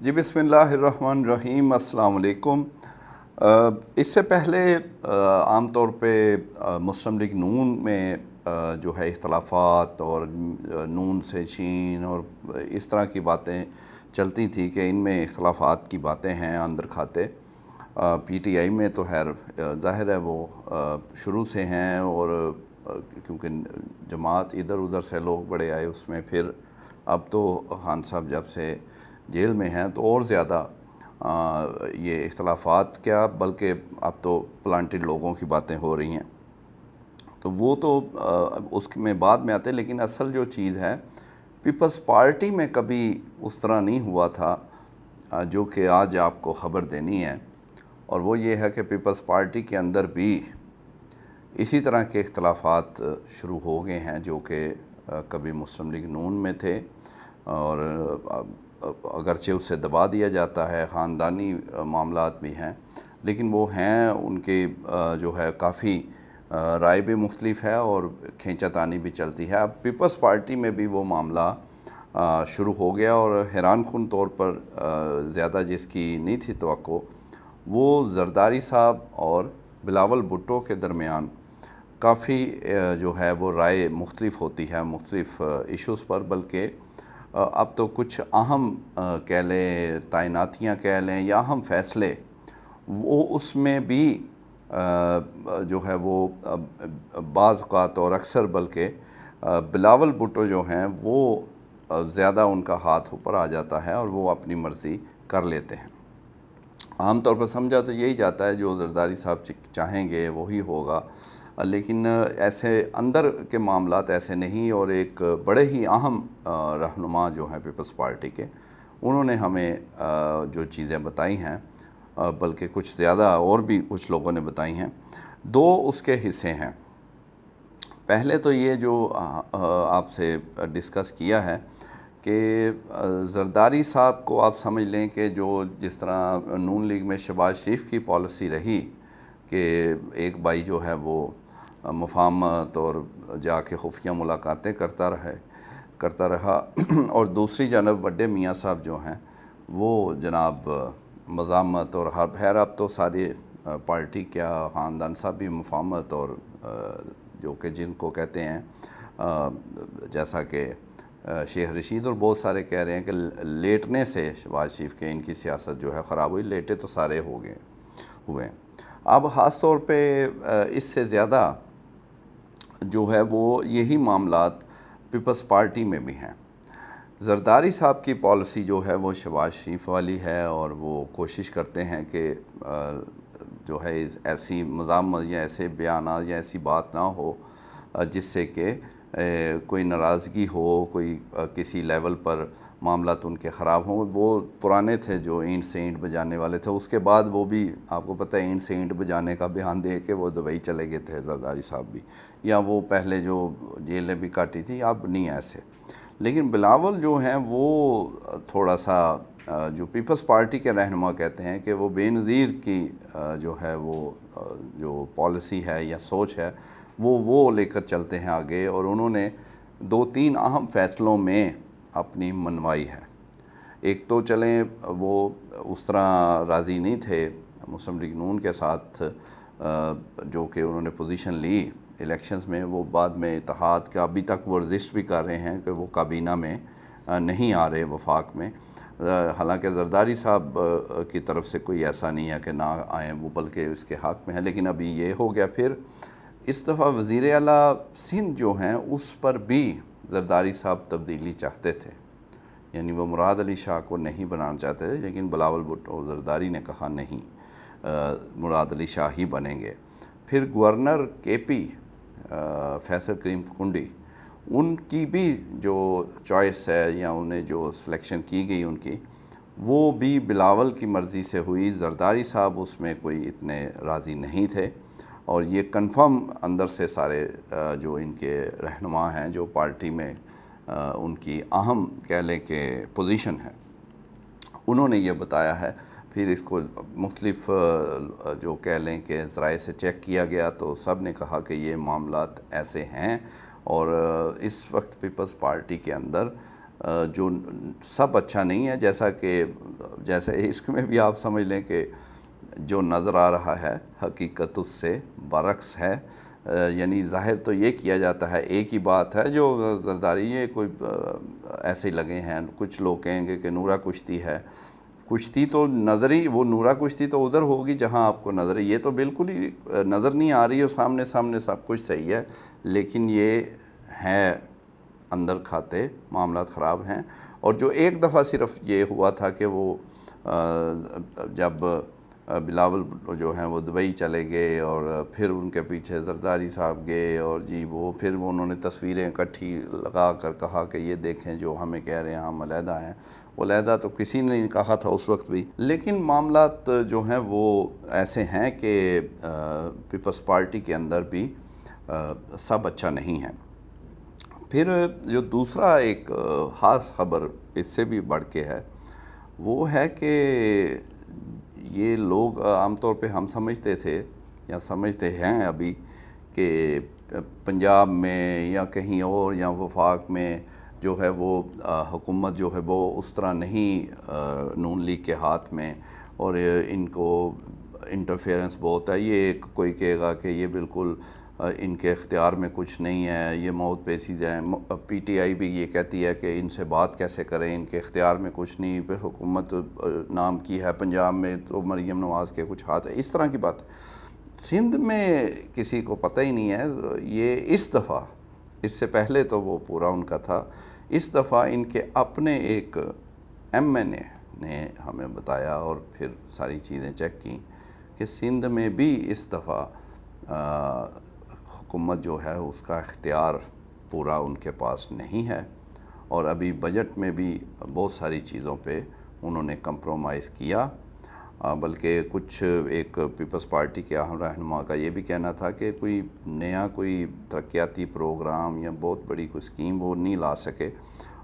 جی بسم اللہ الرحمن الرحیم، السلام علیکم۔ اس سے پہلے عام طور پہ مسلم لیگ نون میں جو ہے اختلافات اور نون سے چین اور اس طرح کی باتیں چلتی تھی کہ ان میں اختلافات کی باتیں ہیں اندر کھاتے۔ پی ٹی آئی میں تو خیر ظاہر ہے وہ شروع سے ہیں، اور کیونکہ جماعت ادھر ادھر سے لوگ بڑے آئے اس میں، پھر اب تو خان صاحب جب سے جیل میں ہیں تو اور زیادہ یہ اختلافات کیا بلکہ اب تو پلانٹڈ لوگوں کی باتیں ہو رہی ہیں، تو وہ تو اس میں بعد میں آتے۔ لیکن اصل جو چیز ہے، پیپلز پارٹی میں کبھی اس طرح نہیں ہوا تھا جو کہ آج آپ کو خبر دینی ہے، اور وہ یہ ہے کہ پیپلز پارٹی کے اندر بھی اسی طرح کے اختلافات شروع ہو گئے ہیں جو کہ کبھی مسلم لیگ نون میں تھے، اور اگرچہ اسے دبا دیا جاتا ہے، خاندانی معاملات بھی ہیں، لیکن وہ ہیں ان کے جو ہے کافی رائے بھی مختلف ہے اور کھینچا تانی بھی چلتی ہے۔ اب پیپلز پارٹی میں بھی وہ معاملہ شروع ہو گیا، اور حیران کن طور پر زیادہ جس کی نہیں تھی توقع، وہ زرداری صاحب اور بلاول بھٹو کے درمیان کافی جو ہے وہ رائے مختلف ہوتی ہے مختلف ایشوز پر، بلکہ اب تو کچھ اہم کہہ لیں تعیناتیاں کہہ لیں یا اہم فیصلے وہ اس میں بھی جو ہے وہ بعض اوقات اور اکثر بلکہ بلاول بھٹو جو ہیں وہ زیادہ ان کا ہاتھ اوپر آ جاتا ہے اور وہ اپنی مرضی کر لیتے ہیں۔ عام طور پر سمجھا تو یہی جاتا ہے جو زرداری صاحب چاہیں گے وہی ہوگا، لیکن ایسے اندر کے معاملات ایسے نہیں، اور ایک بڑے ہی اہم رہنما جو ہیں پیپلز پارٹی کے، انہوں نے ہمیں جو چیزیں بتائی ہیں، بلکہ کچھ زیادہ اور بھی کچھ لوگوں نے بتائی ہیں۔ دو اس کے حصے ہیں۔ پہلے تو یہ جو آپ سے ڈسکس کیا ہے کہ زرداری صاحب کو آپ سمجھ لیں کہ جو جس طرح نون لیگ میں شہباز شریف کی پالیسی رہی کہ ایک بھائی جو ہے وہ مفاہمت اور جا کے خفیہ ملاقاتیں کرتا رہا اور دوسری جانب وڈے میاں صاحب جو ہیں وہ جناب مزاحمت اور خیر اب تو ساری پارٹی کیا خاندان صاحب بھی مفاہمت اور جو کہ جن کو کہتے ہیں جیسا کہ شیخ رشید اور بہت سارے کہہ رہے ہیں کہ لیٹنے سے شہباز شریف کے ان کی سیاست جو ہے خراب ہوئی، لیٹے تو سارے ہوئے ہیں۔ اب خاص طور پہ اس سے زیادہ جو ہے وہ یہی معاملات پیپلز پارٹی میں بھی ہیں۔ زرداری صاحب کی پالیسی جو ہے وہ شہباز شریف والی ہے، اور وہ کوشش کرتے ہیں کہ جو ہے ایسی مزاحمت یا ایسے بیانات یا ایسی بات نہ ہو جس سے کہ کوئی ناراضگی ہو، کوئی کسی لیول پر معاملات ان کے خراب ہوں۔ وہ پرانے تھے جو اینٹ سے اینٹ بجانے والے تھے، اس کے بعد وہ بھی آپ کو پتہ ہے اینٹ سے اینٹ بجانے کا بیان دے کے وہ دبئی چلے گئے تھے زرداری صاحب بھی، یا وہ پہلے جو جیلیں بھی کاٹی تھی، اب نہیں ایسے۔ لیکن بلاول جو ہیں وہ تھوڑا سا جو پیپلز پارٹی کے رہنما کہتے ہیں کہ وہ بے نظیر کی جو ہے وہ جو پالیسی ہے یا سوچ ہے وہ لے کر چلتے ہیں آگے، اور انہوں نے دو تین اہم فیصلوں میں اپنی منوائی ہے۔ ایک تو چلیں وہ اس طرح راضی نہیں تھے مسلم لیگ نون کے ساتھ جو کہ انہوں نے پوزیشن لی الیکشنز میں، وہ بعد میں اتحاد کا ابھی تک وہ رزسٹ بھی کر رہے ہیں کہ وہ کابینہ میں نہیں آ رہے وفاق میں، حالانکہ زرداری صاحب کی طرف سے کوئی ایسا نہیں ہے کہ نہ آئیں، وہ بلکہ اس کے حق میں ہے، لیکن ابھی یہ ہو گیا۔ پھر اس دفعہ وزیر اعلیٰ سندھ جو ہیں اس پر بھی زرداری صاحب تبدیلی چاہتے تھے، یعنی وہ مراد علی شاہ کو نہیں بنانا چاہتے تھے، لیکن بلاول بھٹو زرداری نے کہا نہیں، مراد علی شاہ ہی بنیں گے۔ پھر گورنر کے پی فیصل کریم کنڈی، ان کی بھی جو چوائس ہے یا انہیں جو سلیکشن کی گئی ان کی، وہ بھی بلاول کی مرضی سے ہوئی۔ زرداری صاحب اس میں کوئی اتنے راضی نہیں تھے، اور یہ کنفرم اندر سے سارے جو ان کے رہنما ہیں جو پارٹی میں ان کی اہم کہہ لیں کہ پوزیشن ہے، انہوں نے یہ بتایا ہے۔ پھر اس کو مختلف جو کہہ لیں کہ ذرائع سے چیک کیا گیا تو سب نے کہا کہ یہ معاملات ایسے ہیں، اور اس وقت پیپلز پارٹی کے اندر جو سب اچھا نہیں ہے، جیسا کہ جیسے عشق میں بھی آپ سمجھ لیں کہ جو نظر آ رہا ہے حقیقت اس سے برعکس ہے، یعنی ظاہر تو یہ کیا جاتا ہے ایک ہی بات ہے جو زرداری یہ کوئی ایسے ہی لگے ہیں، کچھ لوگ کہیں گے کہ نورا کشتی ہے، کشتی تو نظری وہ نورا کشتی تو ادھر ہوگی جہاں آپ کو نظر ہے، یہ تو بالکل ہی نظر نہیں آ رہی اور سامنے سامنے سب کچھ صحیح ہے، لیکن یہ ہے اندر کھاتے معاملات خراب ہیں۔ اور جو ایک دفعہ صرف یہ ہوا تھا کہ وہ جب بلاول جو ہیں وہ دبئی چلے گئے اور پھر ان کے پیچھے زرداری صاحب گئے اور جی وہ پھر انہوں نے تصویریں اکٹھی لگا کر کہا کہ یہ دیکھیں جو ہمیں کہہ رہے ہیں ہم علیحدہ ہیں، وہ علیحدہ تو کسی نے نہیں کہا تھا اس وقت بھی، لیکن معاملات جو ہیں وہ ایسے ہیں کہ پیپلز پارٹی کے اندر بھی سب اچھا نہیں ہے۔ پھر جو دوسرا ایک خاص خبر اس سے بھی بڑھ کے ہے وہ ہے کہ یہ لوگ عام طور پہ ہم سمجھتے تھے یا سمجھتے ہیں ابھی کہ پنجاب میں یا کہیں اور یا وفاق میں جو ہے وہ حکومت جو ہے وہ اس طرح نہیں نون لیگ کے ہاتھ میں، اور ان کو انٹرفیئرنس بہت ہے، یہ کوئی کہے گا کہ یہ بالکل ان کے اختیار میں کچھ نہیں ہے، یہ موت پیسیز ہیں، پی ٹی آئی بھی یہ کہتی ہے کہ ان سے بات کیسے کریں، ان کے اختیار میں کچھ نہیں، پھر حکومت نام کی ہے پنجاب میں تو مریم نواز کے کچھ ہاتھ ہے، اس طرح کی بات۔ سندھ میں کسی کو پتہ ہی نہیں ہے، یہ اس دفعہ، اس سے پہلے تو وہ پورا ان کا تھا، اس دفعہ ان کے اپنے ایک ایم این اے نے ہمیں بتایا اور پھر ساری چیزیں چیک کی کہ سندھ میں بھی اس دفعہ حکومت جو ہے اس کا اختیار پورا ان کے پاس نہیں ہے، اور ابھی بجٹ میں بھی بہت ساری چیزوں پہ انہوں نے کمپرومائز کیا، بلکہ کچھ ایک پیپلز پارٹی کے اہم رہنما کا یہ بھی کہنا تھا کہ کوئی نیا کوئی ترقیاتی پروگرام یا بہت بڑی کوئی اسکیم وہ نہیں لا سکے،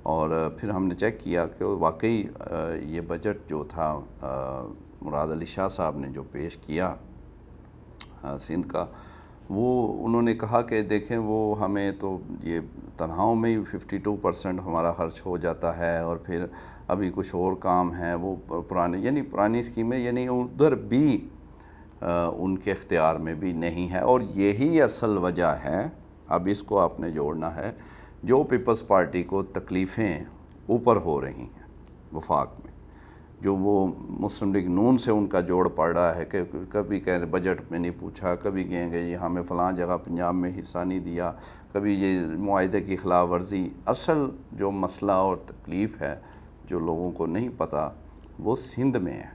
اور پھر ہم نے چیک کیا کہ واقعی یہ بجٹ جو تھا مراد علی شاہ صاحب نے جو پیش کیا سندھ کا، وہ انہوں نے کہا کہ دیکھیں وہ ہمیں تو یہ تنخواہوں میں ہی 52% ہمارا خرچ ہو جاتا ہے، اور پھر ابھی کچھ اور کام ہیں وہ پرانی اسکیمیں یعنی ادھر بھی ان کے اختیار میں بھی نہیں ہے، اور یہی اصل وجہ ہے، اب اس کو آپ نے جوڑنا ہے، جو پیپلز پارٹی کو تکلیفیں اوپر ہو رہی ہیں وفاق میں، جو وہ مسلم لیگ نون سے ان کا جوڑ پڑ رہا ہے کہ کبھی کہہ رہے بجٹ میں نہیں پوچھا، کبھی کہیں گے یہ ہمیں فلاں جگہ پنجاب میں حصہ نہیں دیا، کبھی یہ معاہدے کی خلاف ورزی۔ اصل جو مسئلہ اور تکلیف ہے جو لوگوں کو نہیں پتہ وہ سندھ میں ہے،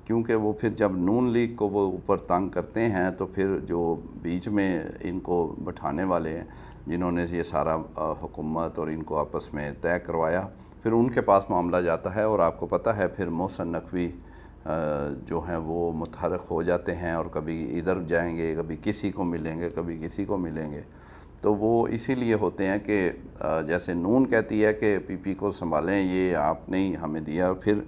کیونکہ وہ پھر جب نون لیگ کو وہ اوپر تنگ کرتے ہیں تو پھر جو بیچ میں ان کو بٹھانے والے ہیں جنہوں نے یہ سارا حکومت اور ان کو آپس میں طے کروایا، پھر ان کے پاس معاملہ جاتا ہے، اور آپ کو پتہ ہے پھر محسن نقوی جو ہیں وہ متحرک ہو جاتے ہیں، اور کبھی ادھر جائیں گے، کبھی کسی کو ملیں گے، کبھی کسی کو ملیں گے، تو وہ اسی لیے ہوتے ہیں کہ جیسے نون کہتی ہے کہ پی پی کو سنبھالیں، یہ آپ نے ہی ہمیں دیا، اور پھر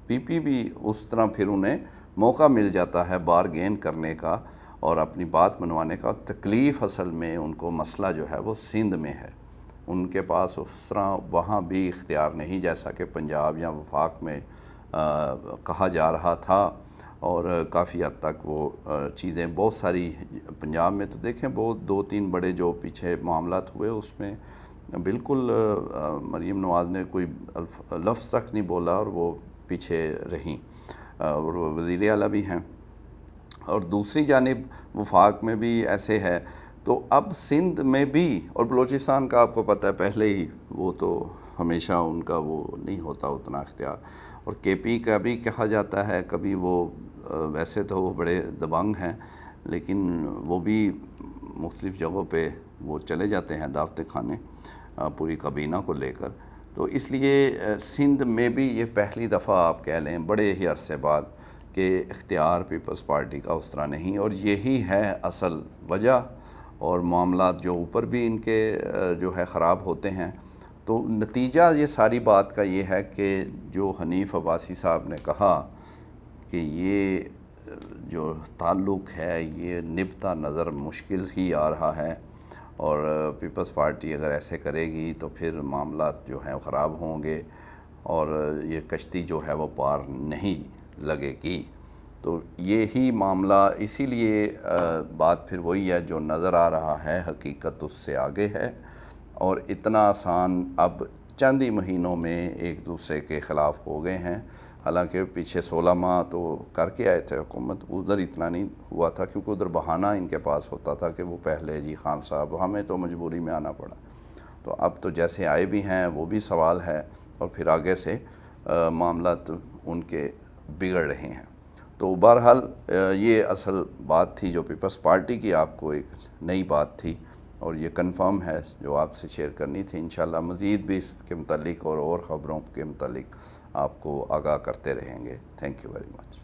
پی پی بھی اس طرح پھر انہیں موقع مل جاتا ہے بارگین کرنے کا اور اپنی بات منوانے کا۔ تکلیف اصل میں ان کو مسئلہ جو ہے وہ سندھ میں ہے، ان کے پاس اس طرح وہاں بھی اختیار نہیں جیسا کہ پنجاب یا وفاق میں کہا جا رہا تھا، اور کافی حد تک وہ چیزیں بہت ساری پنجاب میں تو دیکھیں بہت 2-3 بڑے جو پیچھے معاملات ہوئے اس میں بالکل مریم نواز نے کوئی لفظ تک نہیں بولا اور وہ پیچھے رہیں، اور وزیر اعلیٰ بھی ہیں، اور دوسری جانب وفاق میں بھی ایسے ہے، تو اب سندھ میں بھی، اور بلوچستان کا آپ کو پتہ ہے پہلے ہی وہ تو ہمیشہ ان کا وہ نہیں ہوتا اتنا اختیار، اور کے پی کا بھی کہا جاتا ہے، کبھی وہ ویسے تو وہ بڑے دبنگ ہیں لیکن وہ بھی مختلف جگہوں پہ وہ چلے جاتے ہیں دعوتیں کھانے پوری کابینہ کو لے کر، تو اس لیے سندھ میں بھی یہ پہلی دفعہ آپ کہہ لیں بڑے ہی عرصے بعد کہ اختیار پیپلز پارٹی کا اس طرح نہیں، اور یہی ہے اصل وجہ، اور معاملات جو اوپر بھی ان کے جو ہے خراب ہوتے ہیں، تو نتیجہ یہ ساری بات کا یہ ہے کہ جو حنیف عباسی صاحب نے کہا کہ یہ جو تعلق ہے یہ نبھتا نظر مشکل ہی آ رہا ہے، اور پیپلز پارٹی اگر ایسے کرے گی تو پھر معاملات جو ہیں خراب ہوں گے، اور یہ کشتی جو ہے وہ پار نہیں لگے گی۔ تو یہی معاملہ، اسی لیے بات پھر وہی ہے جو نظر آ رہا ہے، حقیقت اس سے آگے ہے، اور اتنا آسان اب چند ہی مہینوں میں ایک دوسرے کے خلاف ہو گئے ہیں۔ حالانکہ پیچھے 16 ماہ تو کر کے آئے تھے حکومت، ادھر اتنا نہیں ہوا تھا کیونکہ ادھر بہانہ ان کے پاس ہوتا تھا کہ وہ پہلے جی خان صاحب، ہمیں تو مجبوری میں آنا پڑا۔ تو اب تو جیسے آئے بھی ہیں وہ بھی سوال ہے، اور پھر آگے سے معاملات ان کے بگڑ رہے ہیں۔ تو بہرحال یہ اصل بات تھی جو پیپلز پارٹی کی آپ کو ایک نئی بات تھی، اور یہ کنفرم ہے جو آپ سے شیئر کرنی تھی۔ انشاءاللہ مزید بھی اس کے متعلق اور خبروں کے متعلق آپ کو آگاہ کرتے رہیں گے۔ Thank you very much.